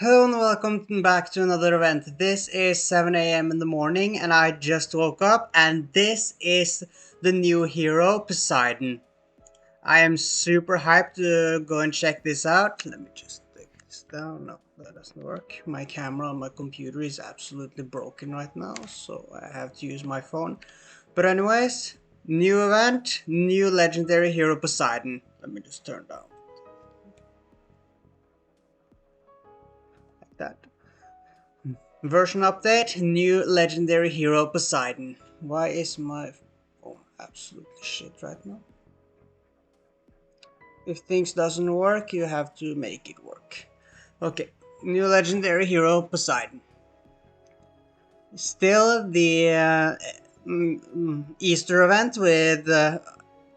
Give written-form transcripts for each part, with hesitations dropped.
Hello and welcome back to another event. This is 7 a.m. in the morning and I just woke up and this is the new hero, Poseidon. I am super hyped to go and check this out. Let me just take this down. No, that doesn't work. My camera on my computer is absolutely broken right now, so I have to use my phone. But anyways, new event, new legendary hero Poseidon. Let me just turn down like that. Version update, new legendary hero Poseidon. Why is my phone absolutely shit right now? If things doesn't work, you have to make it work. Okay, new legendary hero Poseidon. Still the Easter event with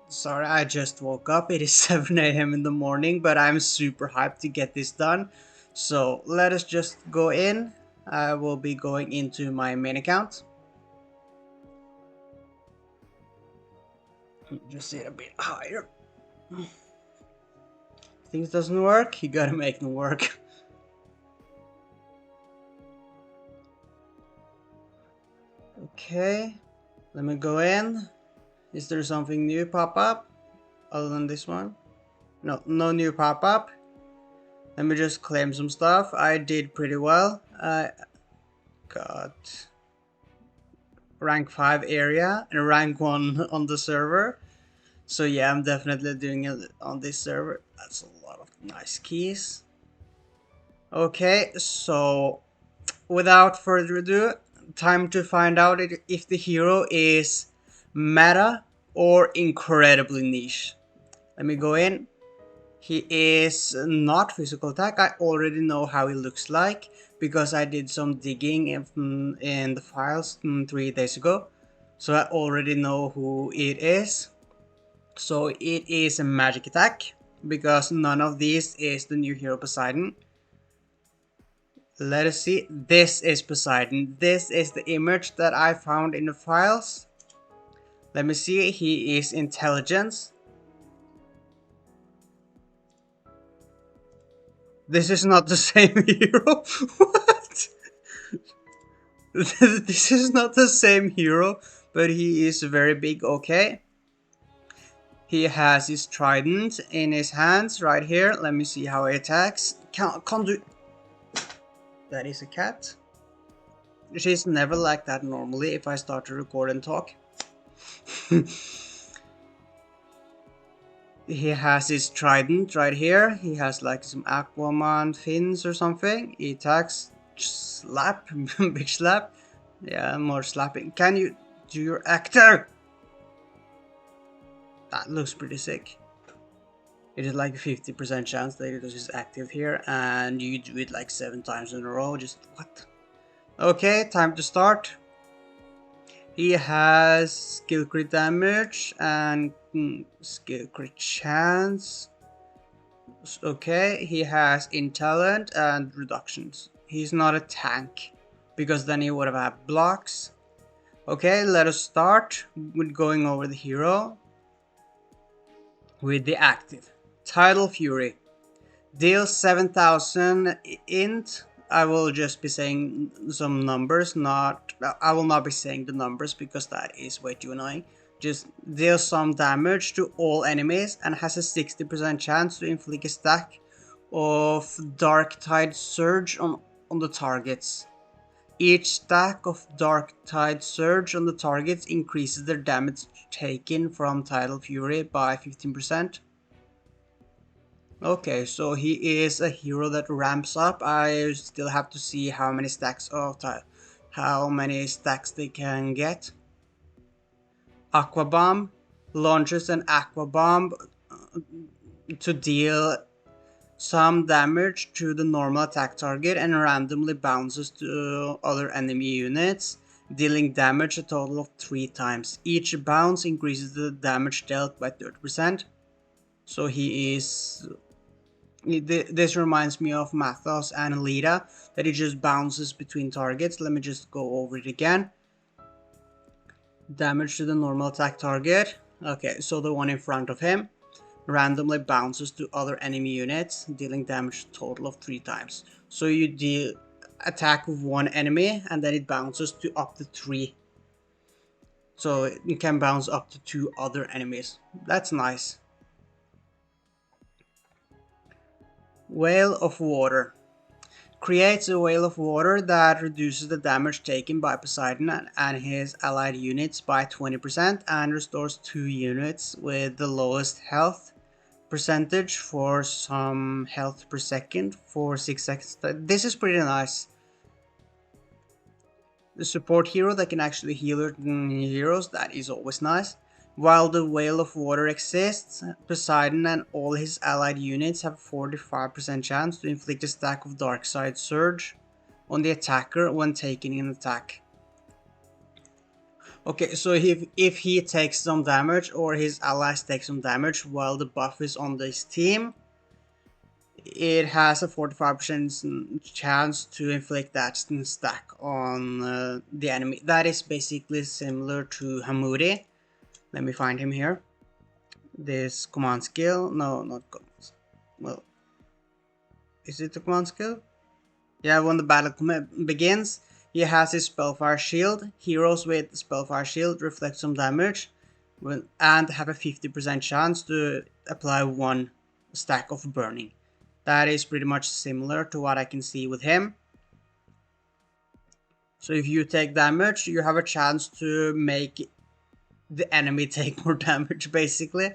sorry, I just woke up. It is 7 a.m. in the morning, but I'm super hyped to get this done. So let us just go in. I will be going into my main account. Just sit a bit higher. Things doesn't work, you gotta make them work. Okay, let me go in. Is there something new pop up other than this one? No new pop up. Let me just claim some stuff. I did pretty well. I got rank 5 area and rank 1 on the server. So yeah, I'm definitely doing it on this server. That's a lot of nice keys. Okay, so without further ado, time to find out if the hero is meta or incredibly niche. Let me go in. He is not physical attack. I already know how he looks like because I did some digging in the files 3 days ago. So I already know who it is. So it is a magic attack because none of these is the new hero Poseidon. Let us see. This is Poseidon. This is the image that I found in the files. Let me see. He is intelligence. This is not the same hero. What? This is not the same hero, but he is very big. Okay. He has his trident in his hands right here. Let me see how he attacks. Can't do. That is a cat. She's never like that normally if I start to record and talk. He has his trident right here. He has like some Aquaman fins or something. He attacks slap, big slap. Yeah, more slapping. Can you do your actor? That looks pretty sick. It is like a 50% chance that it is active here, and you do it like 7 times in a row. Just what? Okay, time to start. He has skill crit damage and skill crit chance. Okay, he has intelligent and reductions. He's not a tank because then he would have had blocks. Okay, let us start with going over the hero with the active. Tidal Fury. Deals 7000 int. I will just be saying some numbers, I will not be saying the numbers because that is way too annoying. Just deals some damage to all enemies and has a 60% chance to inflict a stack of Dark Tide Surge on the targets. Each stack of Dark Tide Surge on the targets increases their damage taken from Tidal Fury by 15%. Okay, so he is a hero that ramps up. I still have to see how many stacks they can get. Aqua Bomb launches an Aqua Bomb to deal some damage to the normal attack target and randomly bounces to other enemy units, dealing damage a total of 3 times. Each bounce increases the damage dealt by 30%. So he is... This reminds me of Mathos and Alita, that it just bounces between targets. Let me just go over it again. Damage to the normal attack target. Okay, so the one in front of him. randomly bounces to other enemy units, dealing damage a total of 3 times. So you deal attack with one enemy and then it bounces to up to 3. So you can bounce up to 2 other enemies. That's nice. Whale of Water. Creates a whale of water that reduces the damage taken by Poseidon and his allied units by 20% and restores 2 units with the lowest health percentage for some health per second for 6 seconds. This is pretty nice. The support hero that can actually heal heroes, that is always nice. While the Whale of Water exists, Poseidon and all his allied units have a 45% chance to inflict a stack of Darkside Surge on the attacker when taking an attack. Okay, so if he takes some damage or his allies take some damage while the buff is on this team, it has a 45% chance to inflict that stack on the enemy. That is basically similar to Hamuri. Let me find him here. This command skill. No, not command. Well, is it a command skill? Yeah, when the battle begins, he has his Spellfire Shield. Heroes with Spellfire Shield reflect some damage and have a 50% chance to apply 1 stack of burning. That is pretty much similar to what I can see with him. So if you take damage, you have a chance to make the enemy take more damage, basically,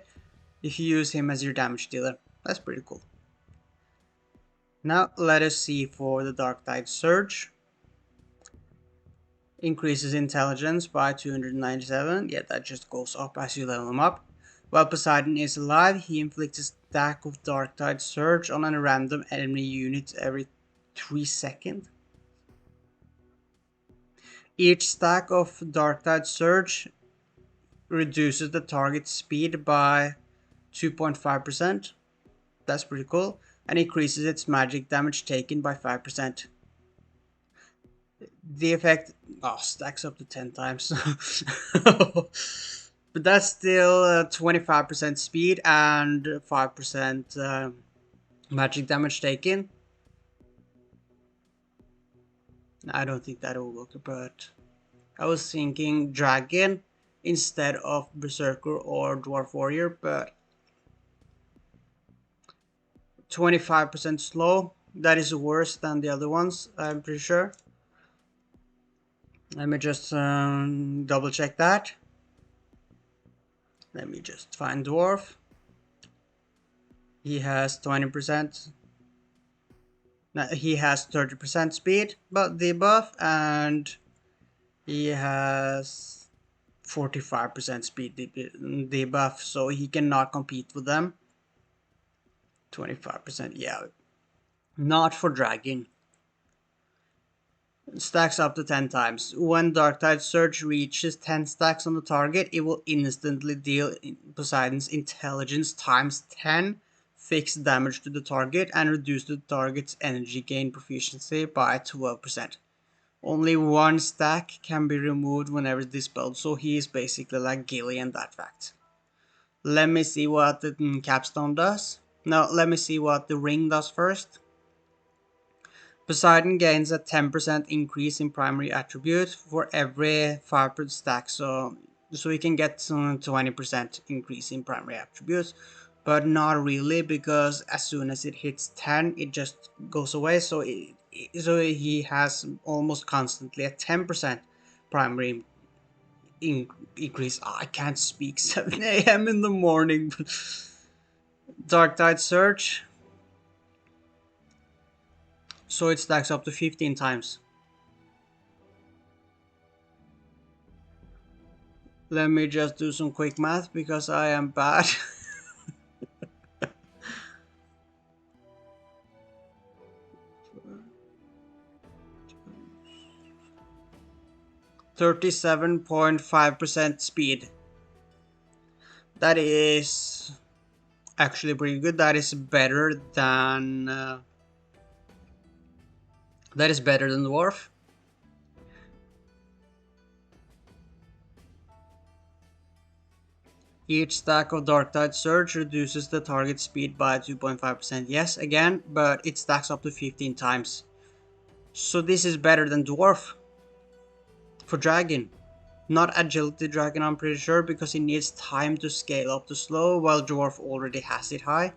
if you use him as your damage dealer. That's pretty cool. Now let us see for the Dark Tide Surge. Increases intelligence by 297. Yeah, that just goes up as you level him up. While Poseidon is alive, he inflicts a stack of Dark Tide Surge on a random enemy unit every 3 seconds. Each stack of Dark Tide Surge reduces the target speed by 2.5%. That's pretty cool. And increases its magic damage taken by 5%. The effect stacks up to 10 times. But that's still 25% speed and 5% magic damage taken. I don't think that will work, but I was thinking Dragon instead of Berserker or Dwarf Warrior, but 25% slow, that is worse than the other ones, I'm pretty sure. Let me just double check that. Let me just find Dwarf. He has 20%. No, he has 30% speed, but debuff, and he has 45% speed debuff, so he cannot compete with them. 25%, yeah. Not for Dragon. Stacks up to 10 times. When Darktide Surge reaches 10 stacks on the target, it will instantly deal Poseidon's intelligence times 10 fixed damage to the target and reduce the target's energy gain proficiency by 12%. Only 1 stack can be removed whenever dispelled, so he is basically like Gilly in that fact. Let me see what the capstone does. No, let me see what the ring does first. Poseidon gains a 10% increase in primary attributes for every 5 stack, so we can get some 20% increase in primary attributes, but not really, because as soon as it hits 10, it just goes away. So he has almost constantly a 10% primary increase. I can't speak. 7 a.m. in the morning. Dark Tide Surge. So it stacks up to 15 times. Let me just do some quick math because I am bad. (37.5% speed. That is actually pretty good. That is better than Dwarf. Each stack of Dark Tide Surge reduces the target speed by 2.5%. Yes, again, but it stacks up to 15 times. So this is better than Dwarf for Dragon. Not Agility Dragon, I'm pretty sure, because it needs time to scale up to slow, while Dwarf already has it high.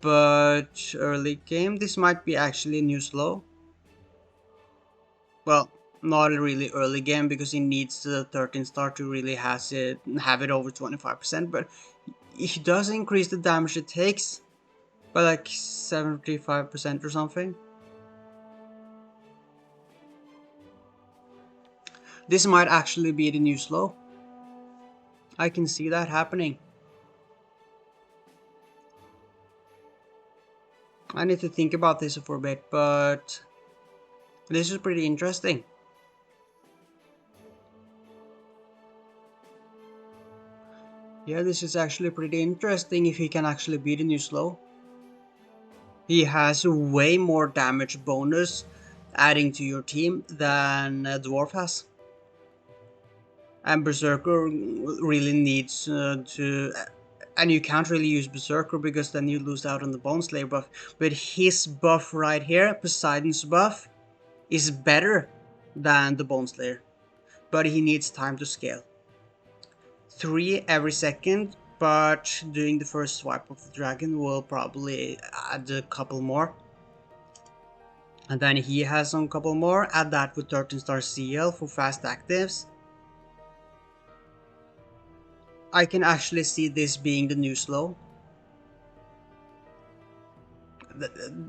But early game, this might be actually new slow. Well, not really early game because he needs the 13 star to really have it over 25%, but he does increase the damage it takes by like 75% or something. This might actually be the new slow. I can see that happening. I need to think about this for a bit, but this is pretty interesting. Yeah, this is actually pretty interesting if he can actually beat the new slow. He has way more damage bonus adding to your team than Dwarf has. And Berserker really needs to... And you can't really use Berserker because then you lose out on the Bone Slayer buff. But his buff right here, Poseidon's buff, is better than the Bone Slayer. But he needs time to scale. 3 every second, but doing the first swipe of the dragon will probably add a couple more. And then he has some couple more, add that with 13 star CL for fast actives. I can actually see this being the new slow.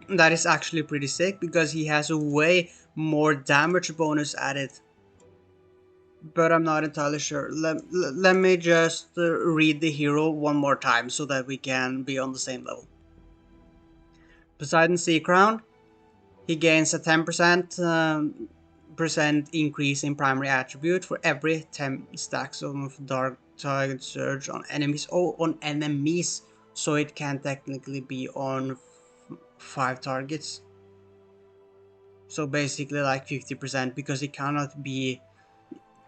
That is actually pretty sick because he has a way more damage bonus added. But I'm not entirely sure. Let me just read the hero one more time so that we can be on the same level. Poseidon Sea Crown. He gains a 10% percent increase in primary attribute for every 10 stacks of Dark Tide Surge on enemies. Oh, on enemies. So it can technically be on 5 targets. So basically like 50% because it cannot be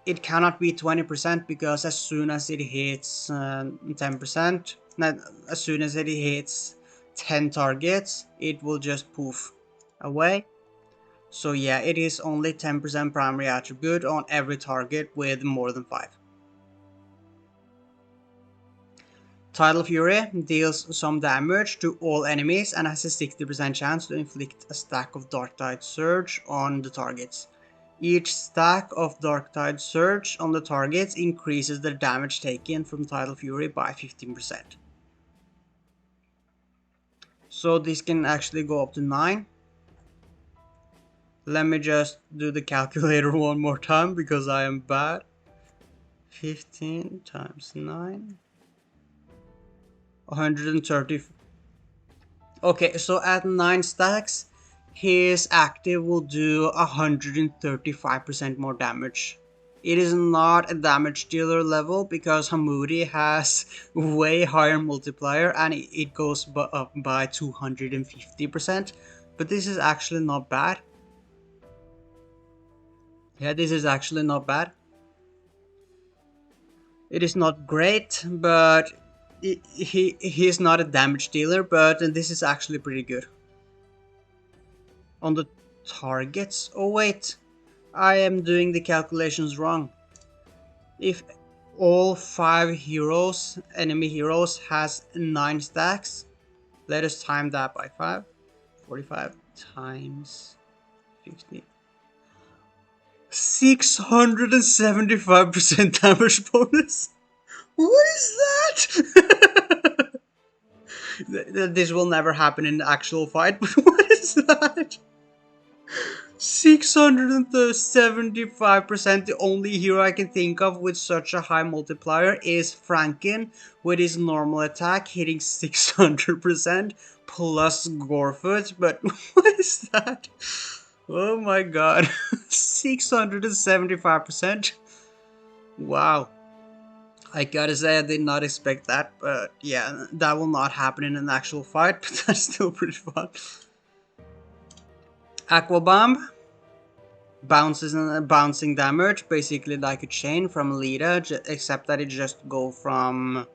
20% because as soon as it hits 10%, as soon as it hits 10 targets, it will just poof away. So yeah, it is only 10% primary attribute on every target with more than 5. Tidal Fury deals some damage to all enemies and has a 60% chance to inflict a stack of Dark Tide Surge on the targets. Each stack of Dark Tide Surge on the targets increases the damage taken from Tidal Fury by 15%. So this can actually go up to 9. Let me just do the calculator one more time because I am bad. 15 times 9. 130. Okay, so at 9 stacks, his active will do 135% more damage. It is not a damage dealer level because Hamudi has way higher multiplier and it goes up by 250%. But this is actually not bad. Yeah, this is actually not bad. It is not great, but he is not a damage dealer, but this is actually pretty good. On the targets? Oh wait, I am doing the calculations wrong. If all 5 heroes, enemy heroes, has 9 stacks, let us time that by 5. 45 times 50. 675% damage bonus? What is that? This will never happen in the actual fight, but what is that? 675%. The only hero I can think of with such a high multiplier is Franken with his normal attack hitting 600% plus Gorefoot. But what is that? Oh my god. 675%. Wow. I gotta say I did not expect that, but yeah, that will not happen in an actual fight, but that's still pretty fun. Aqua Bomb. bouncing damage, basically like a chain from Lita, except that it just go from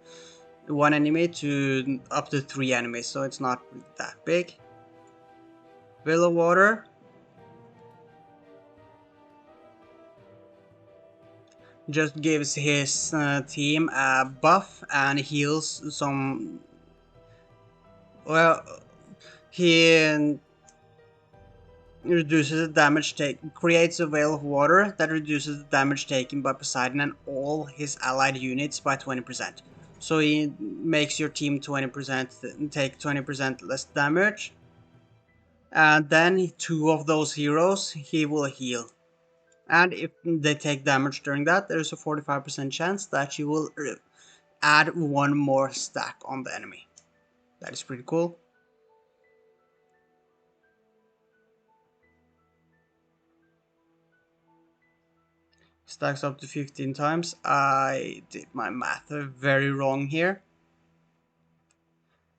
one enemy to up to 3 enemies, so it's not that big. Willow Water just gives his team a buff and heals some. Well, he reduces the damage taken, creates a veil of water that reduces the damage taken by Poseidon and all his allied units by 20%. So he makes your team 20% take 20% less damage. And then 2 of those heroes he will heal. And if they take damage during that, there's a 45% chance that you will add 1 more stack on the enemy. That is pretty cool. Stacks up to 15 times. I did my math very wrong here,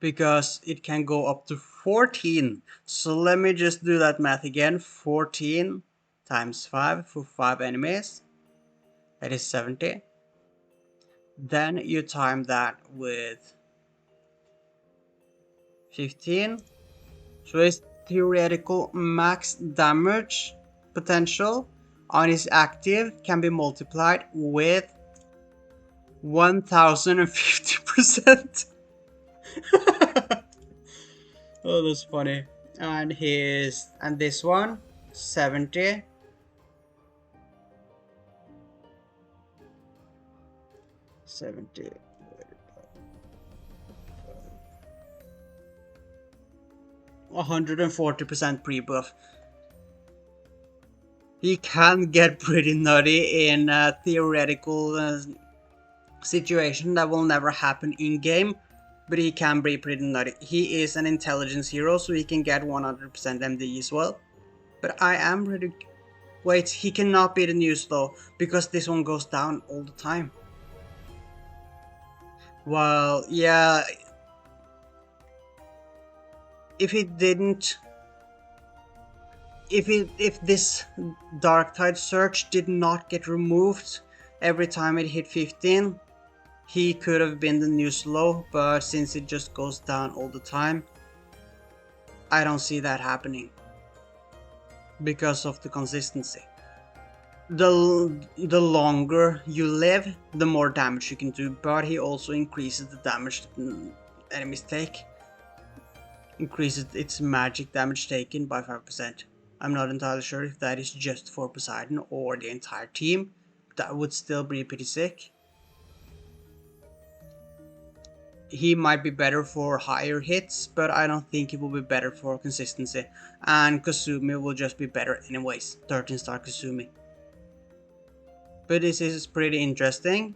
because it can go up to 14. So let me just do that math again. 14 times 5 for 5 enemies. That is 70. Then you time that with 15. So his theoretical max damage potential on his active can be multiplied with 1050%. Oh, that's funny. And this one 70. 70. 140% pre-buff. He can get pretty nutty in a theoretical situation that will never happen in game, but he can be pretty nutty. He is an intelligence hero, so he can get 100% MD as well. But I am really... Wait, he cannot be the news though, because this one goes down all the time. Well, yeah... If it didn't... If this Dark Tide Search did not get removed every time it hit 15, he could have been the new slow, but since it just goes down all the time, I don't see that happening because of the consistency. The longer you live, the more damage you can do, but he also increases the damage enemies take. Increases its magic damage taken by 5%. I'm not entirely sure if that is just for Poseidon or the entire team. That would still be pretty sick. He might be better for higher hits, but I don't think he will be better for consistency. And Kasumi will just be better anyways. 13-star Kasumi. But this is pretty interesting.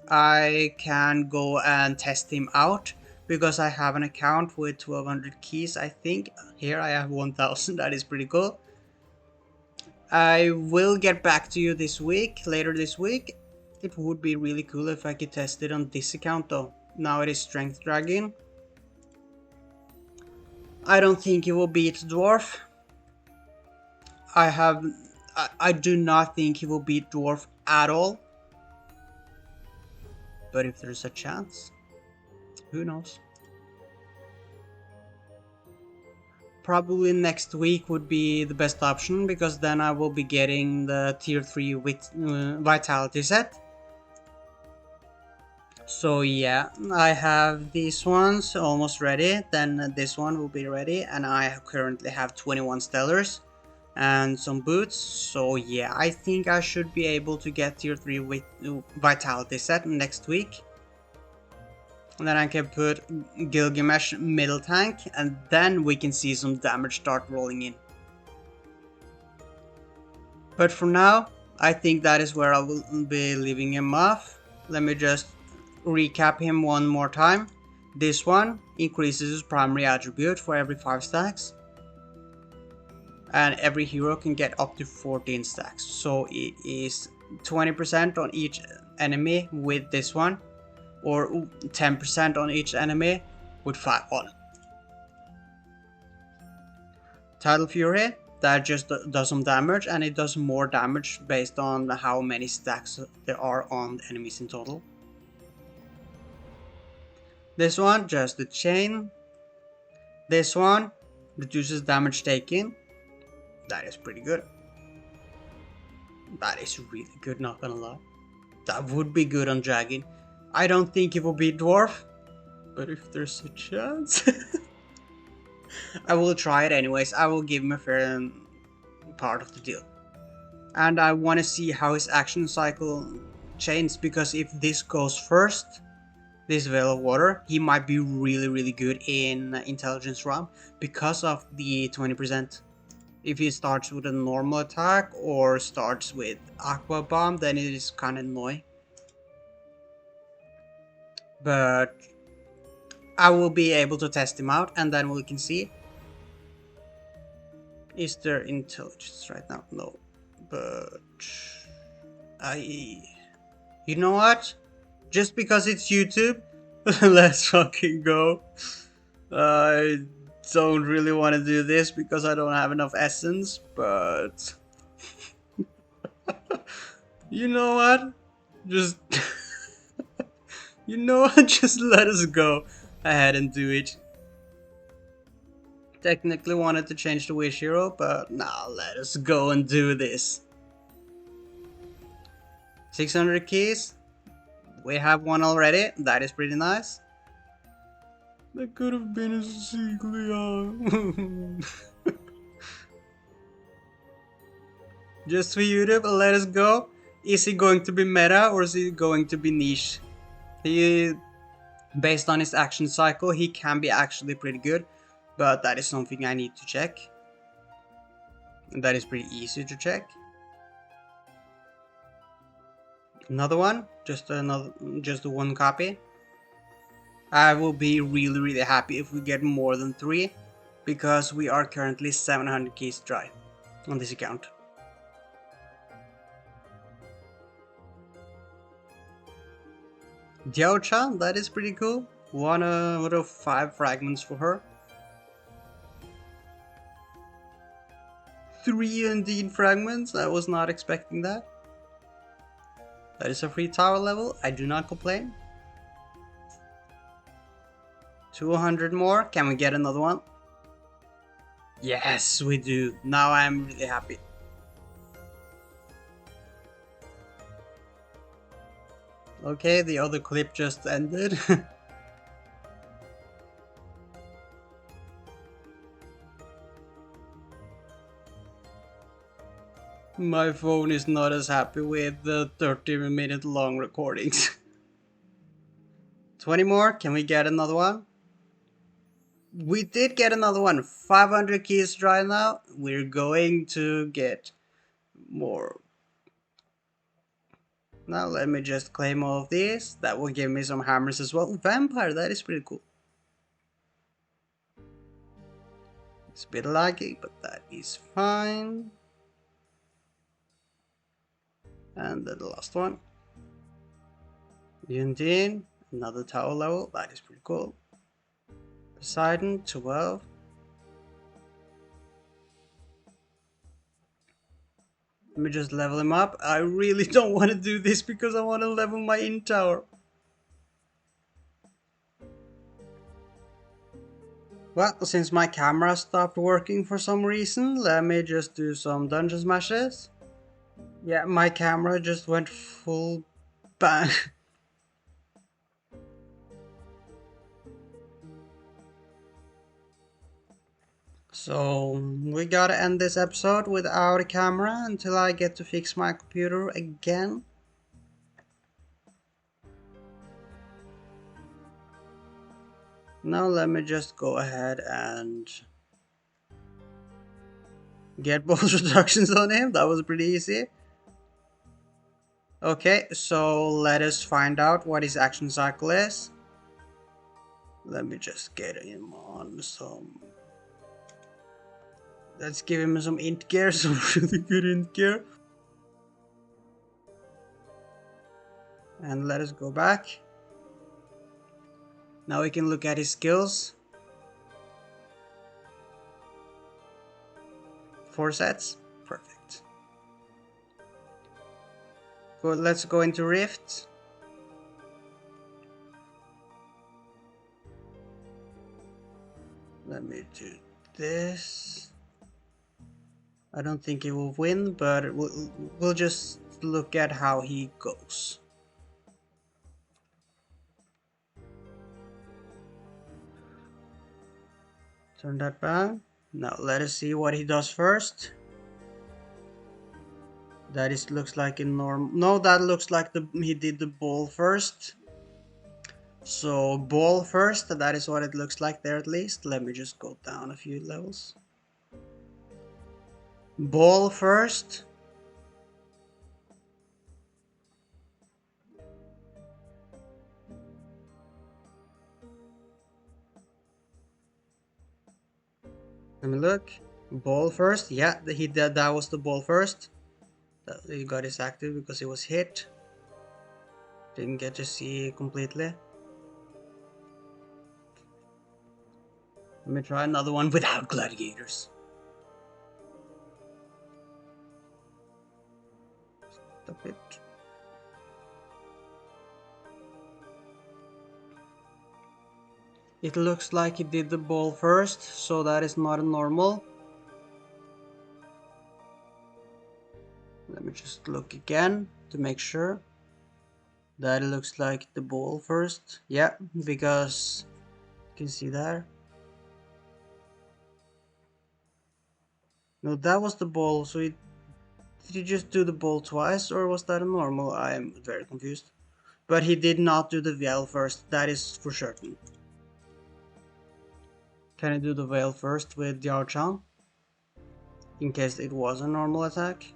I can go and test him out, because I have an account with 1200 keys, I think. Here I have 1000, that is pretty cool. I will get back to you this week, later this week. It would be really cool if I could test it on this account though. Now it is Strength Dragon. I don't think he will beat Dwarf. I do not think he will beat Dwarf at all. But if there's a chance, who knows? Probably next week would be the best option, because then I will be getting the tier 3 with vitality set. So yeah, I have these ones almost ready, then this one will be ready, and I currently have 21 stellars and some boots. So yeah, I think I should be able to get tier 3 with vitality set next week. And then I can put Gilgamesh middle tank, and then we can see some damage start rolling in. But for now, I think that is where I will be leaving him off. Let me just recap him one more time. This one increases his primary attribute for every 5 stacks. And every hero can get up to 14 stacks. So it is 20% on each enemy with this one, or 10% on each enemy with 5 on. Tidal Fury that just does some damage, and it does more damage based on how many stacks there are on the enemies in total. This one, just the chain. This one reduces damage taken. That is pretty good. That is really good, not gonna lie. That would be good on dragon. I don't think it will be dwarf, but if there's a chance, I will try it anyways. I will give him a fair part of the deal. And I want to see how his action cycle changes, because if this goes first, this Veil of Water, he might be really good in Intelligence round because of the 20%. If he starts with a normal attack or starts with Aqua Bomb, then it is kind of annoying. But I will be able to test him out, and then we can see. Is there intelligence right now? No. But you know what? Just because it's YouTube, let's fucking go. I don't really want to do this because I don't have enough essence, but you know what? Just you know what? Just let us go ahead and do it. Technically wanted to change the wish hero, but nah, let us go and do this. 600 keys. We have one already. That is pretty nice. That could have been a secret. Just for YouTube, let us go. Is he going to be meta or is he going to be niche? Based on his action cycle, he can be actually pretty good, but that is something I need to check. That is pretty easy to check. Another one, just one copy. I will be really happy if we get more than 3, because we are currently 700 keys dry on this account. Diao-chan, that is pretty cool. 1 out of 5 fragments for her. 3 indeed fragments, I was not expecting that. That is a free tower level, I do not complain. 200 more, can we get another one? Yes, we do. Now I'm really happy. Okay, the other clip just ended. My phone is not as happy with the 30-minute long recordings. 20 more, can we get another one? We did get another one. 500 keys dry now. We're going to get more. Now let me just claim all of these. That will give me some hammers as well. Vampire, that is pretty cool. It's a bit laggy, but that is fine. And then the last one. Yundin, another tower level. That is pretty cool. Poseidon, 12. Let me just level him up. I really don't want to do this because I want to level my in tower. Well, since my camera stopped working for some reason, let me just do some dungeon smashes. Yeah, my camera just went full bang. So, we gotta end this episode without a camera until I get to fix my computer again. Now let me just go ahead and get both reductions on him. That was pretty easy. Okay, so let us find out what his action cycle is. Let me just get him on some... Let's give him some int gear, some really good int gear. And let us go back. Now we can look at his skills. 4 sets? Perfect. Good, let's go into Rift. Let me do this. I don't think he will win, but we'll just look at how he goes. Turn that back. Now let us see what he does first. That is looks like a normal. No, that looks like he did the ball first. So ball first. That is what it looks like there at least. Let me just go down a few levels. Ball first. Let me look. Ball first. Yeah, he did. That was the ball first. He got his active because he was hit. Didn't get to see completely. Let me try another one without gladiators. Stop it. It looks like he did the ball first, so that is not normal. Let me just look again to make sure. That looks like the ball first. Yeah, because you can see there. No, that was the ball. So did he just do the ball twice, or was that a normal? I am very confused. But he did not do the veil first. That is for certain. Can I do the veil first with Yao Chang? In case it was a normal attack.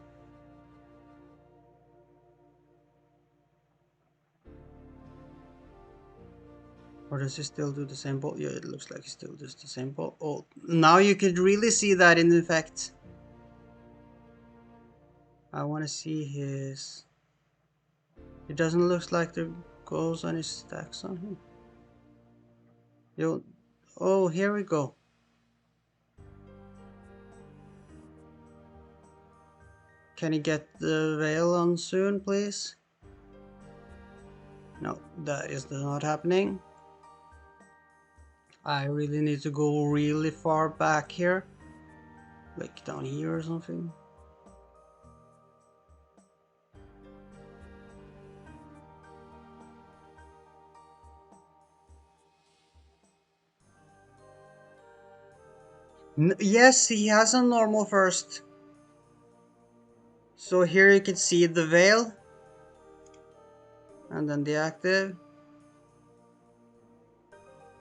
Or does he still do the same ball? Yeah, it looks like he still does the same ball. Oh, now you could really see that in effect. I want to see his... It doesn't look like there goes any stacks on him. Yo, oh, here we go. Can he get the veil on soon, please? No, that is not happening. I really need to go really far back here. Like down here or something. Yes, he has a normal first. So here you can see the veil. And then the active.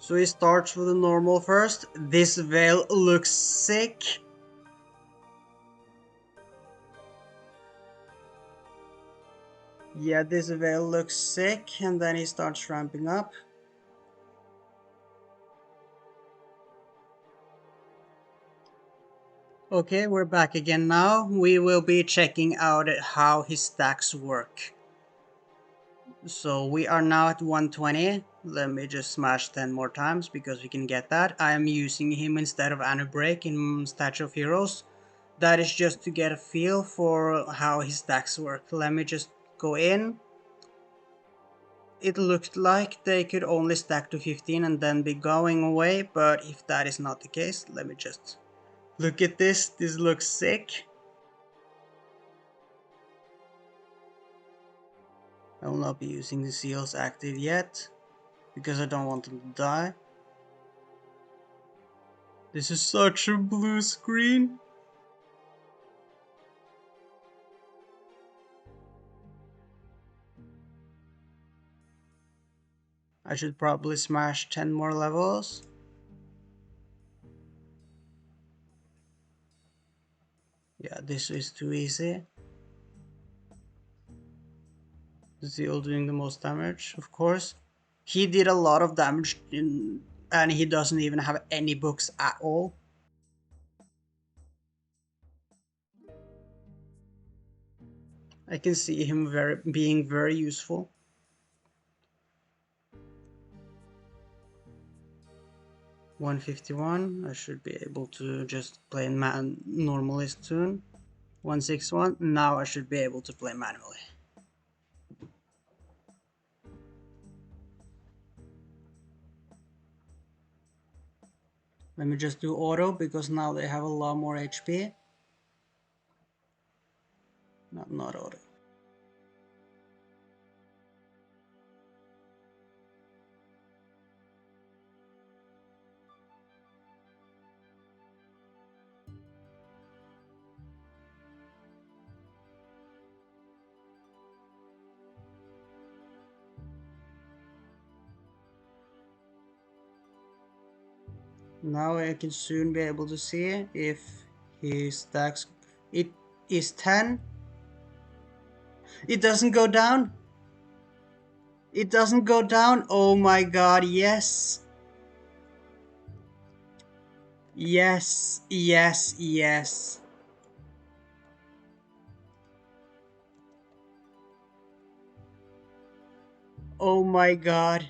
So he starts with a normal first. This veil looks sick. Yeah, this veil looks sick, and then he starts ramping up. Okay, we're back again now. We will be checking out how his stacks work. So we are now at 120. Let me just smash 10 more times because we can get that. I am using him instead of Anna Break in Statue of Heroes. That is just to get a feel for how his stacks work. Let me just go in. It looked like they could only stack to 15 and then be going away, but if that is not the case, let me just look at this. This looks sick. I will not be using the seals active yet because I don't want them to die. This is such a blue screen. I should probably smash 10 more levels. Yeah, this is too easy. Zeal doing the most damage, of course. He did a lot of damage and he doesn't even have any books at all. I can see him being very useful. 151. I should be able to just play in normalist soon. 161. Now I should be able to play manually. Let me just do auto because now they have a lot more HP. No, not auto. Now I can soon be able to see if he stacks. It is 10. It doesn't go down. It doesn't go down. Oh my god, yes. Yes, yes, yes. Oh my god.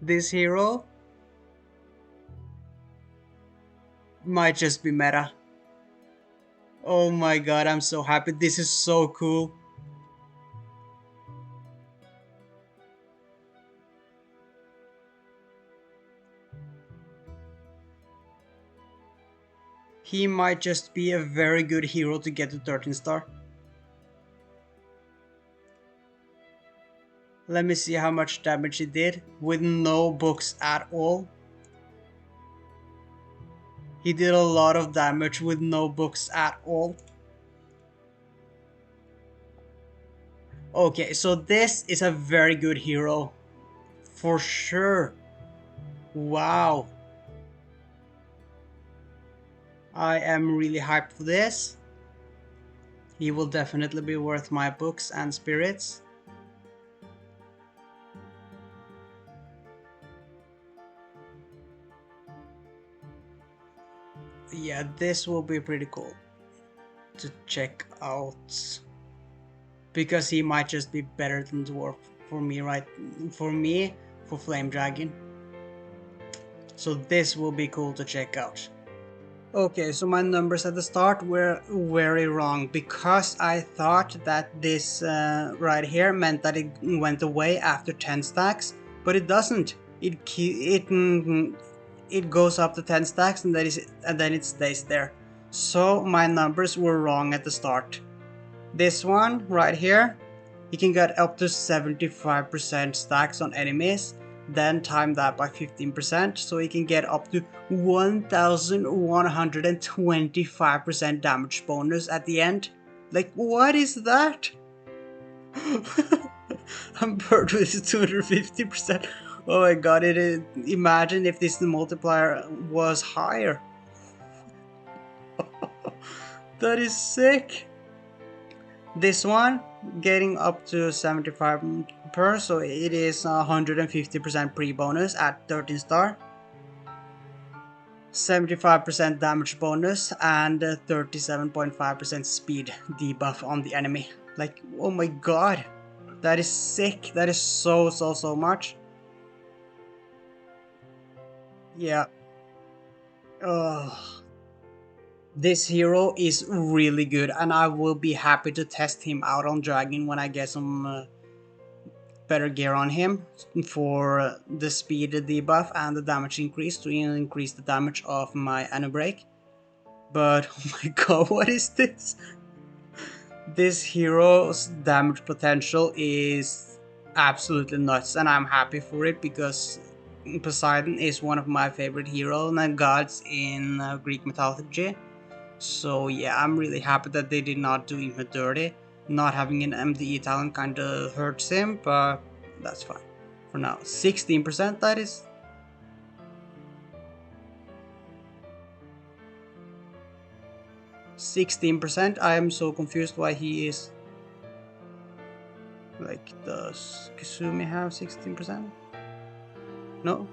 This hero might just be meta. Oh my god, I'm so happy. This is so cool. He might just be a very good hero to get to 13 star. Let me see how much damage he did with no books at all. He did a lot of damage with no books at all. Okay, so this is a very good hero. For sure. Wow. I am really hyped for this. He will definitely be worth my books and spirits. Yeah, this will be pretty cool to check out. Because he might just be better than Dwarf for me, right? For Flame Dragon. So this will be cool to check out. Okay, so my numbers at the start were very wrong because I thought that this right here meant that it went away after 10 stacks, but it doesn't. It goes up to 10 stacks and then it stays there. So my numbers were wrong at the start. This one right here, you can get up to 75% stacks on enemies, then time that by 15%, so you can get up to 1125% damage bonus at the end. Like, what is that? I'm bird with 250%. Oh my god, imagine if this multiplier was higher. That is sick. This one getting up to 75 per, so it is 150% pre-bonus at 13 star, 75% damage bonus, and 37.5% speed debuff on the enemy. Like, oh my god, that is sick. That is so much. Yeah. This hero is really good, and I will be happy to test him out on Dragon when I get some better gear on him for the speed debuff and the damage increase to increase the damage of my break. But oh my god, what is this? This hero's damage potential is absolutely nuts, and I'm happy for it because Poseidon is one of my favorite heroes and gods in Greek mythology. So yeah, I'm really happy that they did not do him dirty. Not having an MDE talent kinda hurts him, but that's fine. For now, 16% that is. 16%, I am so confused why he is... Like, does Kasumi have 16%? No?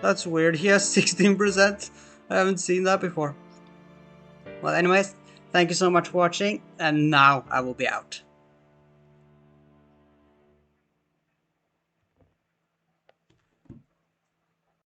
That's weird. He has 16%. I haven't seen that before. Well, anyways, thank you so much for watching, and now I will be out.